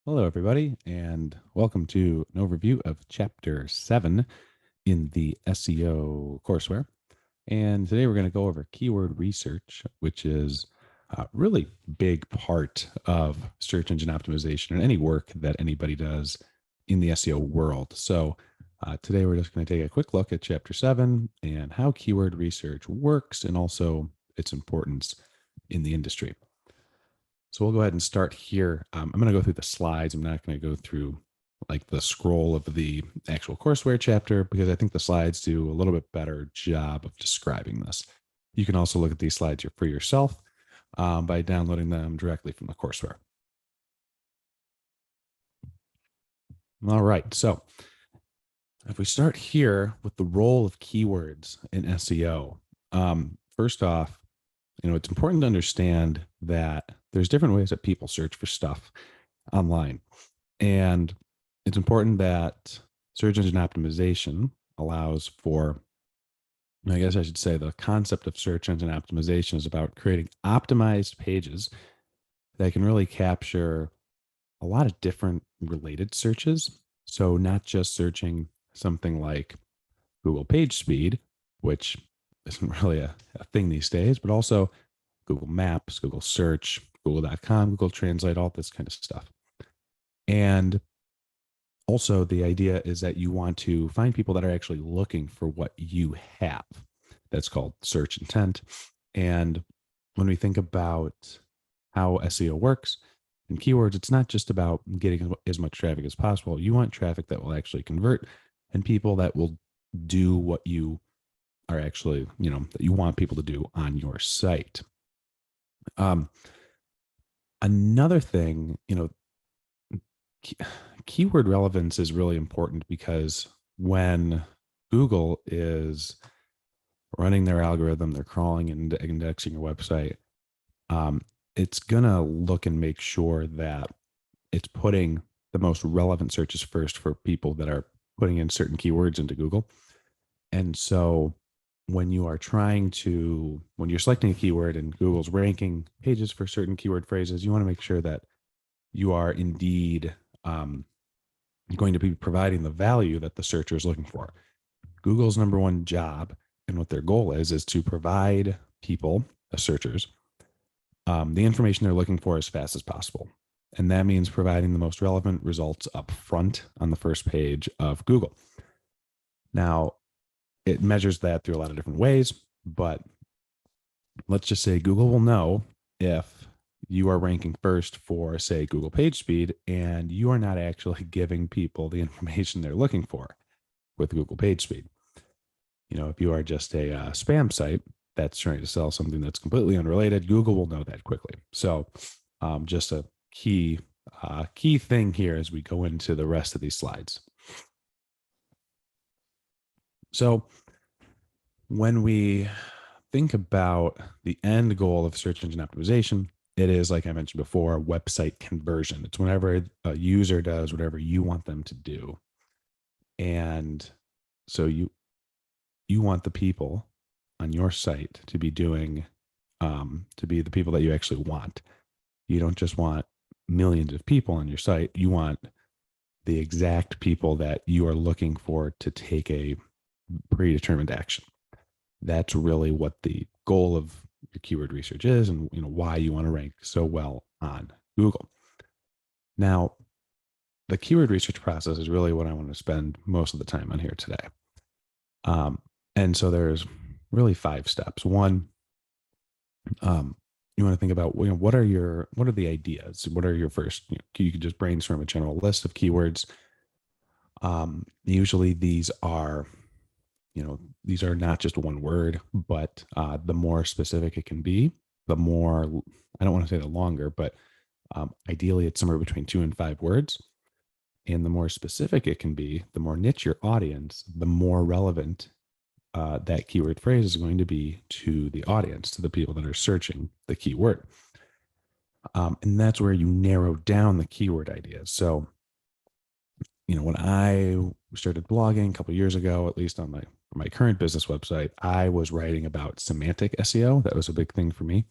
Hello, everybody, and welcome to an overview of Chapter 7 in the SEO courseware. And today we're going to go over keyword research, which is a really big part of search engine optimization and any work that anybody does in the SEO world. So today we're just going to take a quick look at Chapter 7 and how keyword research works and also its importance in the industry. So we'll go ahead and start here. I'm going to go through the slides. I'm not going to go through like the scroll of the actual courseware chapter because I think the slides do a little bit better job of describing this. You can also look at these slides for yourself by downloading them directly from the courseware. All right, so if we start here with the role of keywords in SEO, first off, it's important to understand that there's different ways that people search for stuff online. And it's important that search engine optimization allows for, I guess I should say, the concept of search engine optimization is about creating optimized pages that can really capture a lot of different related searches. So not just searching something like Google page speed, which isn't really a thing these days, but also Google Maps, Google Search, Google.com, Google Translate, all this kind of stuff. And also the idea is that you want to find people that are actually looking for what you have. That's called search intent. And when we think about how SEO works and keywords, it's not just about getting as much traffic as possible. You want traffic that will actually convert and people that will do what you are actually, that you want people to do on your site. Another thing, keyword relevance is really important because when Google is running their algorithm, they're crawling and indexing your website, it's going to look and make sure that it's putting the most relevant searches first for people that are putting in certain keywords into Google. And so when you're selecting a keyword and Google's ranking pages for certain keyword phrases, you want to make sure that you are indeed going to be providing the value that the searcher is looking for. Google's number one job and what their goal is to provide people, the searchers, the information they're looking for as fast as possible. And that means providing the most relevant results up front on the first page of Google. Now, it measures that through a lot of different ways, but let's just say Google will know if you are ranking first for, say, Google page speed, and you are not actually giving people the information they're looking for with Google page speed. If you are just a spam site that's trying to sell something that's completely unrelated, Google will know that quickly. So just a key thing here as we go into the rest of these slides. So when we think about the end goal of search engine optimization, it is, like I mentioned before, website conversion. It's whenever a user does whatever you want them to do. And so you want the people on your site to be doing, to be the people that you actually want. You don't just want millions of people on your site. You want the exact people that you are looking for to take a predetermined action. That's really what the goal of your keyword research is, and why you want to rank so well on Google. Now, the keyword research process is really what I want to spend most of the time on here today. And so there's really 5 steps. One, you want to think about what are the ideas? What are your first? You can just brainstorm a general list of keywords. Usually these are not just one word, but the more specific it can be, the more, I don't want to say the longer, but ideally it's somewhere between 2 and 5 words. And the more specific it can be, the more niche your audience, the more relevant that keyword phrase is going to be to the audience, to the people that are searching the keyword. And that's where you narrow down the keyword ideas. So, when I started blogging a couple of years ago, at least on my current business website, I was writing about semantic SEO. That was a big thing for me.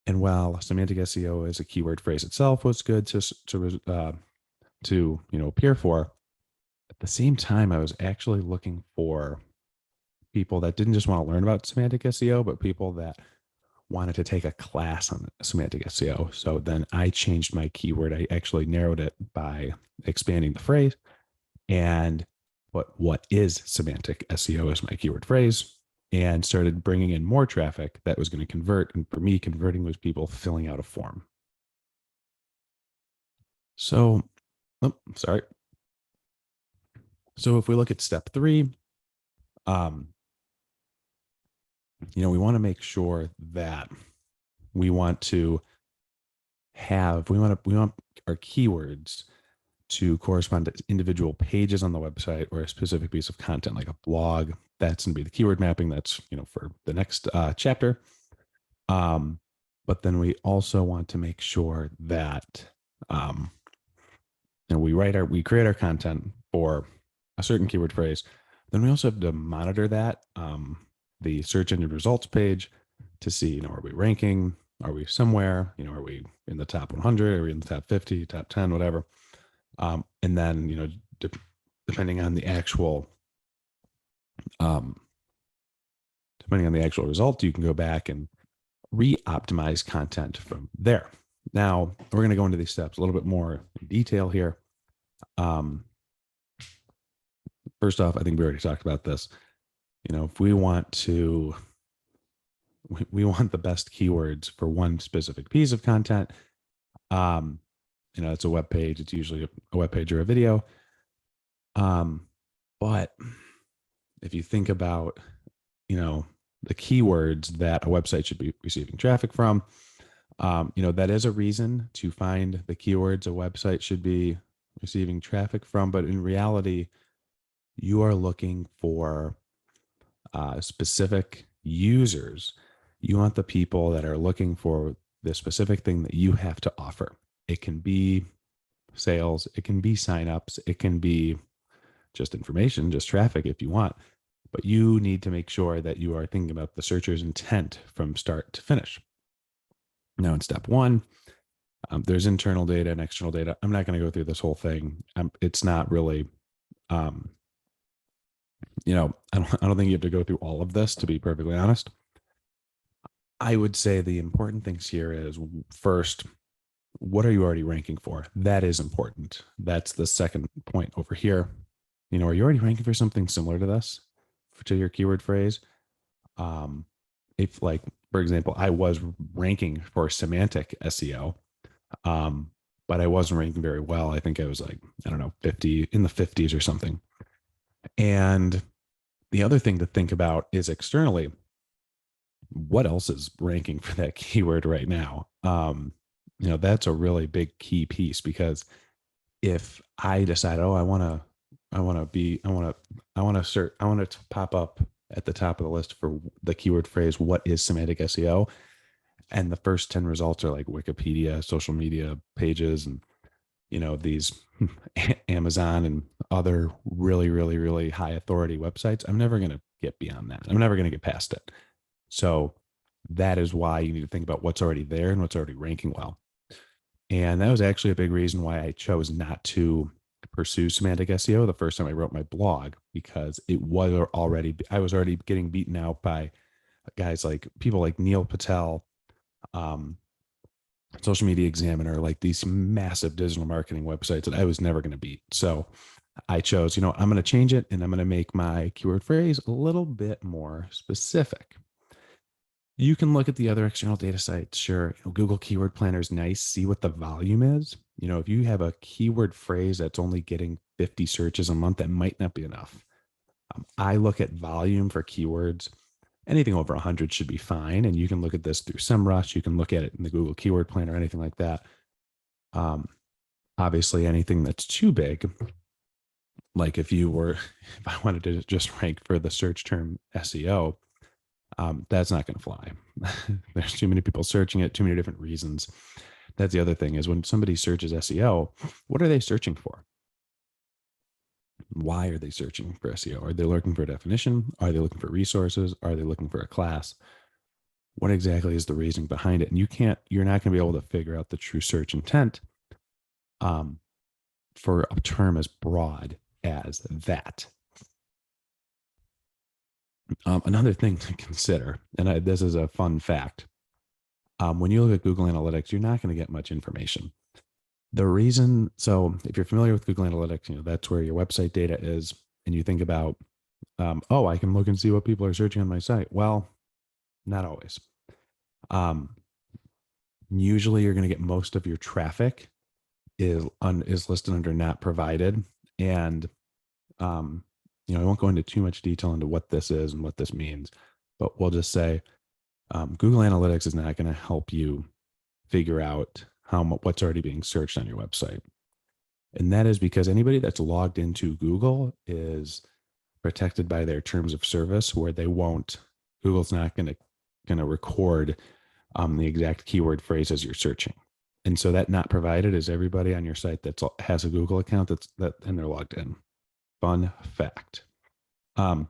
And while semantic SEO as a keyword phrase itself was good to appear for, at the same time, I was actually looking for people that didn't just want to learn about semantic SEO, but people that wanted to take a class on semantic SEO. So then I changed my keyword. I actually narrowed it by expanding the phrase and what is semantic SEO as my keyword phrase, and started bringing in more traffic that was going to convert. And for me, converting was people filling out a form. So, oh, sorry. So if we look at step 3, um, we want to make sure that we want to we want our keywords to correspond to individual pages on the website or a specific piece of content, like a blog. That's going to be the keyword mapping. That's for the next chapter. But then we also want to make sure that we create our content for a certain keyword phrase. Then we also have to monitor that the search engine results page to see, are we ranking? Are we somewhere? Are we in the top 100? Are we in the top 50, top 10, whatever? And then, depending on the actual, result, you can go back and re-optimize content from there. Now we're going to go into these steps a little bit more in detail here. First off, I think we already talked about this. If we want the best keywords for one specific piece of content. It's a web page. It's usually a web page or a video. But if you think about, the keywords that a website should be receiving traffic from, that is a reason to find the keywords a website should be receiving traffic from. But in reality, you are looking for specific users. You want the people that are looking for the specific thing that you have to offer. It can be sales, it can be signups, it can be just information, just traffic if you want. But you need to make sure that you are thinking about the searcher's intent from start to finish. Now, in step 1, there's internal data and external data. I'm not going to go through this whole thing. It's not really, I don't think you have to go through all of this, to be perfectly honest. I would say the important things here is, first, what are you already ranking for? That is important. That's the second point over here. Are you already ranking for something similar to this, to your keyword phrase? If, like, for example, I was ranking for semantic SEO, but I wasn't ranking very well. I think I was like, 50 in the 50s or something. And the other thing to think about is externally, what else is ranking for that keyword right now? That's a really big key piece, because if I decide, I want to pop up at the top of the list for the keyword phrase, what is semantic SEO? And the first 10 results are like Wikipedia, social media pages, and, these Amazon and other really, really, really high authority websites. I'm never going to get beyond that. I'm never going to get past it. So that is why you need to think about what's already there and what's already ranking well. And that was actually a big reason why I chose not to pursue semantic SEO the first time I wrote my blog, because I was already getting beaten out by people like Neil Patel, Social Media Examiner, like these massive digital marketing websites that I was never going to beat. So I chose, I'm going to change it, and I'm going to make my keyword phrase a little bit more specific. You can look at the other external data sites. Sure, Google Keyword Planner is nice. See what the volume is. If you have a keyword phrase that's only getting 50 searches a month, that might not be enough. I look at volume for keywords. Anything over 100 should be fine. And you can look at this through SEMrush. You can look at it in the Google Keyword Planner, anything like that. Obviously, anything that's too big, like if I wanted to just rank for the search term SEO, that's not going to fly. There's too many people searching it, too many different reasons. That's the other thing, is when somebody searches SEO, what are they searching for? Why are they searching for SEO? Are they looking for a definition? Are they looking for resources? Are they looking for a class? what exactly is the reasoning behind it? And you're not going to be able to figure out the true search intent um, for a term as broad as that. Another thing to consider, and this is a fun fact, when you look at Google Analytics, you're not going to get much information. The reason, so if you're familiar with Google Analytics, that's where your website data is, and you think about, oh, I can look and see what people are searching on my site. Well, not always. Usually, you're going to get most of your traffic is listed under not provided, and I won't go into too much detail into what this is and what this means, but we'll just say Google Analytics is not going to help you figure out what's already being searched on your website. And that is because anybody that's logged into Google is protected by their terms of service, where Google's not going to record the exact keyword phrases you're searching. And so that not provided is everybody on your site that has a Google account and they're logged in. Fun fact. So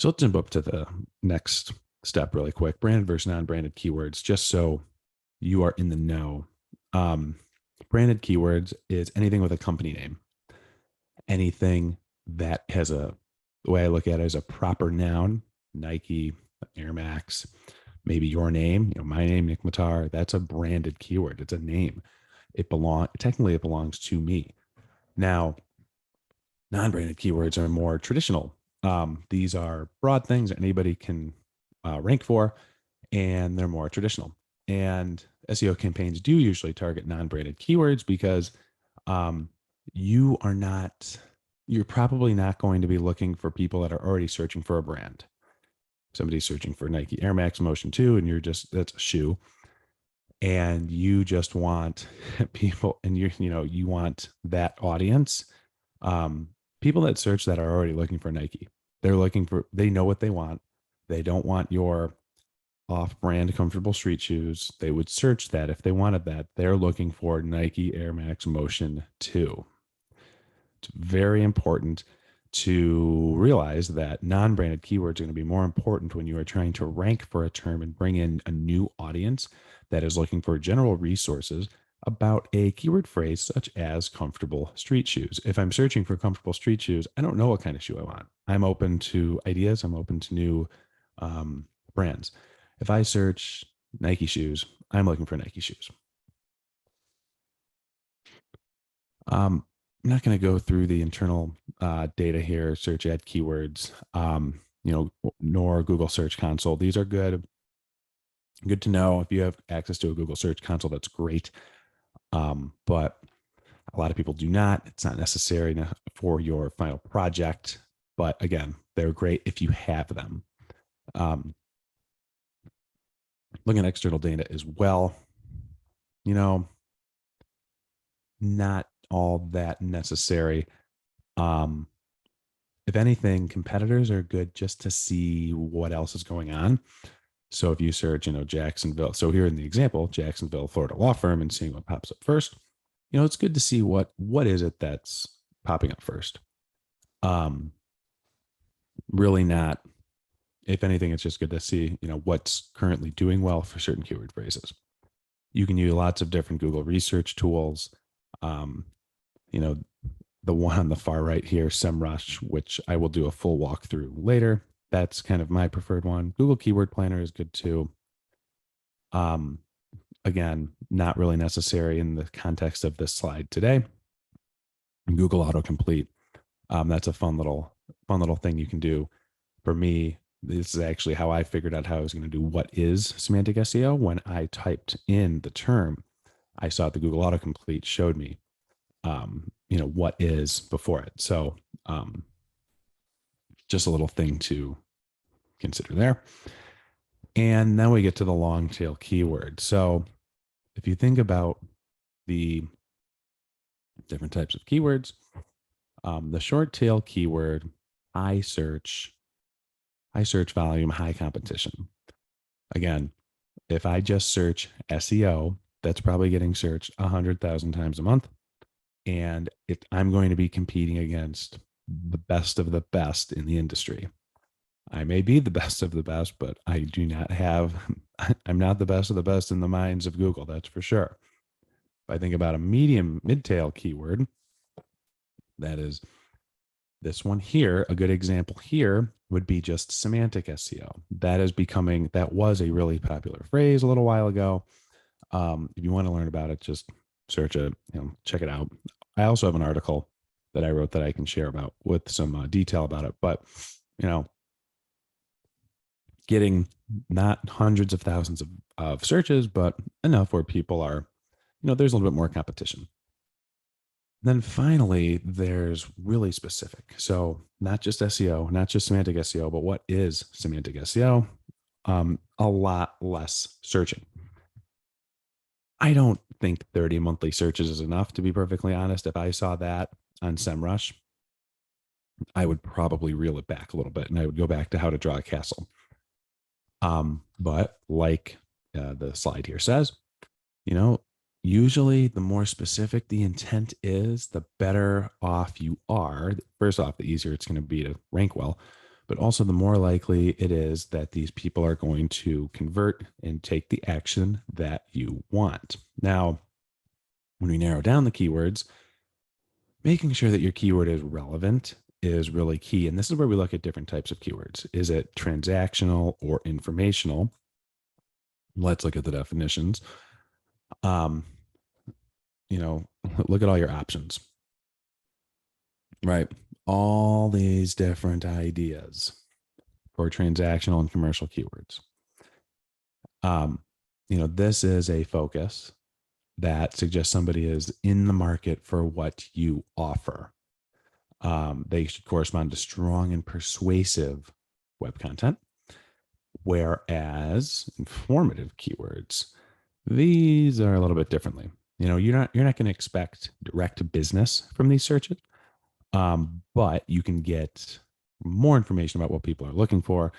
let's jump up to the next step really quick. Branded versus non-branded keywords, just so you are in the know. Branded keywords is anything with a company name. Anything that has the way I look at it, is a proper noun, Nike, Air Max, maybe your name, my name, Nick Matar. That's a branded keyword. It's a name. Technically it belongs to me. Now, non-branded keywords are more traditional. These are broad things that anybody can rank for, and they're more traditional. And SEO campaigns do usually target non-branded keywords because you're probably not going to be looking for people that are already searching for a brand. Somebody's searching for Nike Air Max Motion 2, and that's a shoe. And you just want people, and you want that audience. People that search that are already looking for Nike. They know what they want. They don't want your off-brand comfortable street shoes. They would search that if they wanted that. They're looking for Nike Air Max Motion 2. It's very important to realize that non-branded keywords are going to be more important when you are trying to rank for a term and bring in a new audience that is looking for general resources about a keyword phrase such as comfortable street shoes. If I'm searching for comfortable street shoes, I don't know what kind of shoe I want. I'm open to ideas. I'm open to new brands. If I search Nike shoes, I'm looking for Nike shoes. I'm not going to go through the internal data here, search ad keywords, nor Google Search Console. These are good to know. If you have access to a Google Search Console, that's great. But a lot of people do not. It's not necessary for your final project. But again, they're great if you have them. Looking at external data as well, not all that necessary. If anything, competitors are good just to see what else is going on. So if you search, Jacksonville, so here in the example, Jacksonville, Florida law firm, and seeing what pops up first, it's good to see what is it that's popping up first. Really not, if anything, it's just good to see, what's currently doing well for certain keyword phrases. You can use lots of different Google research tools. The one on the far right here, SEMrush, which I will do a full walkthrough later. That's kind of my preferred one. Google Keyword Planner is good too. Again, not really necessary in the context of this slide today. Google Autocomplete. That's a fun little thing you can do. For me, this is actually how I figured out how I was going to do what is semantic SEO. When I typed in the term, I saw the Google Autocomplete showed me what is before it. So just a little thing to consider there. And then we get to the long tail keyword. So if you think about the different types of keywords, the short tail keyword, high search volume, high competition. Again, if I just search SEO, that's probably getting searched 100,000 times a month. And I'm going to be competing against the best of the best in the industry. I may be the best of the best, but I do not have, I'm not the best of the best in the minds of Google, that's for sure. If I think about a medium mid-tail keyword, that is this one here, a good example here would be just semantic SEO. That is becoming, that was a really popular phrase a little while ago. If you want to learn about it, just search it, check it out. I also have an article that I wrote that I can share about with some detail about it. But, you know, getting not hundreds of thousands of searches, but enough where people are, there's a little bit more competition. Then finally, there's really specific. So not just SEO, not just semantic SEO, but what is semantic SEO? A lot less searching. I don't think 30 monthly searches is enough, to be perfectly honest. If I saw that on SEMrush, I would probably reel it back a little bit and I would go back to how to draw a castle. But like the slide here says, you know, usually the more specific the intent is, the better off you are. First off, the easier it's going to be to rank well, but also the more likely it is that these people are going to convert and take the action that you want. Now, when we narrow down the keywords, making sure that your keyword is relevant is really key. And this is where we look at different types of keywords. Is it transactional or informational? Let's look at the definitions. Um, look at all your options, right? All these different ideas for transactional and commercial keywords. This is a focus that suggests somebody is in the market for what you offer. They should correspond to strong and persuasive web content, whereas informative keywords, these are a little bit differently. You're not going to expect direct business from these searches, but you can get more information about what people are looking for,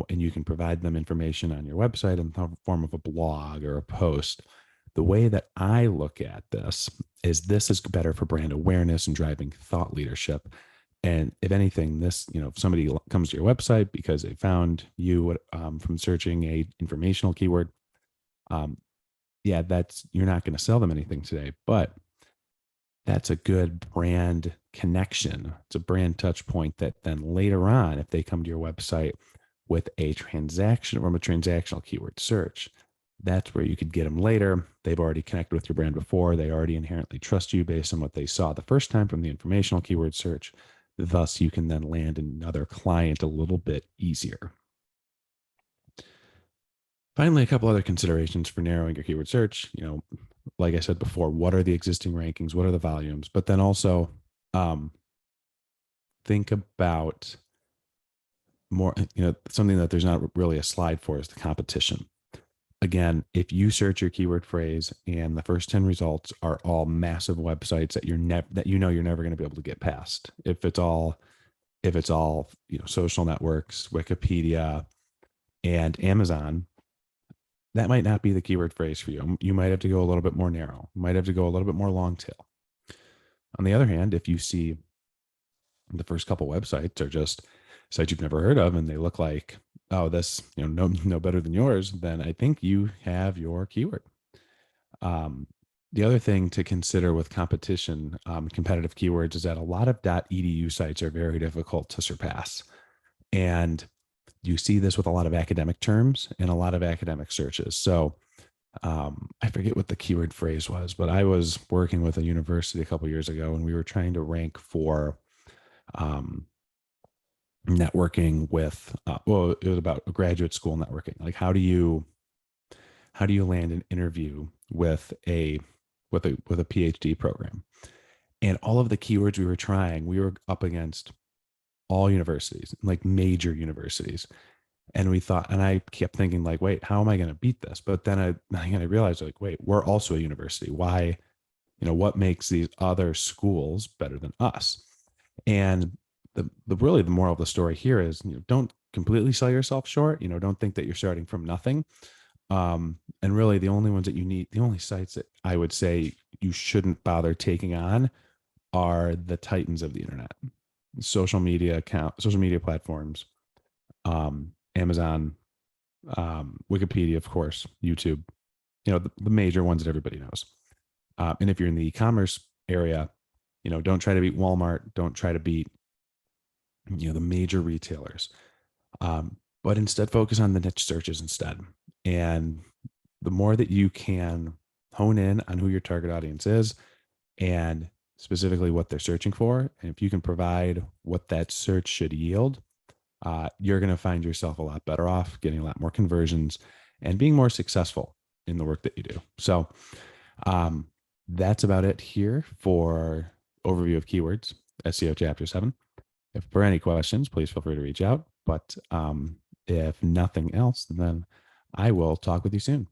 and you can provide them information on your website in the form of a blog or a post. The way that I look at this is better for brand awareness and driving thought leadership. And if anything, if somebody comes to your website because they found you from searching a informational keyword, you're not going to sell them anything today, but that's a good brand connection. It's a brand touch point that then later on, if they come to your website with a transaction from a transactional keyword search, that's where you could get them later. They've already connected with your brand before. They already inherently trust you based on what they saw the first time from the informational keyword search. Thus, you can then land another client a little bit easier. Finally, a couple other considerations for narrowing your keyword search. Like I said before, what are the existing rankings? What are the volumes? But then also think about more, something that there's not really a slide for is the competition. Again, if you search your keyword phrase and the first 10 results are all massive websites that you're never going to be able to get past. If it's all social networks, Wikipedia, and Amazon, that might not be the keyword phrase for you. You might have to go a little bit more narrow. You might have to go a little bit more long tail. On the other hand, if you see the first couple websites are just sites you've never heard of and they look like, oh, this, no better than yours, then I think you have your keyword. The other thing to consider with competition, competitive keywords, is that a lot of .edu sites are very difficult to surpass. And you see this with a lot of academic terms and a lot of academic searches. So I forget what the keyword phrase was, but I was working with a university a couple of years ago and we were trying to rank for networking with, it was about graduate school networking. Like how do you land an interview with a PhD program? And all of the keywords we were trying, we were up against all universities, like major universities. And we thought, and I kept thinking like, wait, how am I going to beat this? But then I realized like, wait, we're also a university. Why, what makes these other schools better than us? And the moral of the story here is, don't completely sell yourself short. Don't think that you're starting from nothing. And really the only ones that you need, the only sites that I would say you shouldn't bother taking on are the titans of the internet, social media platforms, Amazon, Wikipedia, of course, YouTube, the major ones that everybody knows. And if you're in the e-commerce area, don't try to beat Walmart, don't try to beat, the major retailers, but instead focus on the niche searches instead. And the more that you can hone in on who your target audience is and specifically what they're searching for, and if you can provide what that search should yield, you're going to find yourself a lot better off, getting a lot more conversions, and being more successful in the work that you do. So that's about it here for overview of keywords, SEO Chapter 7. If for any questions, please feel free to reach out. But if nothing else, then I will talk with you soon.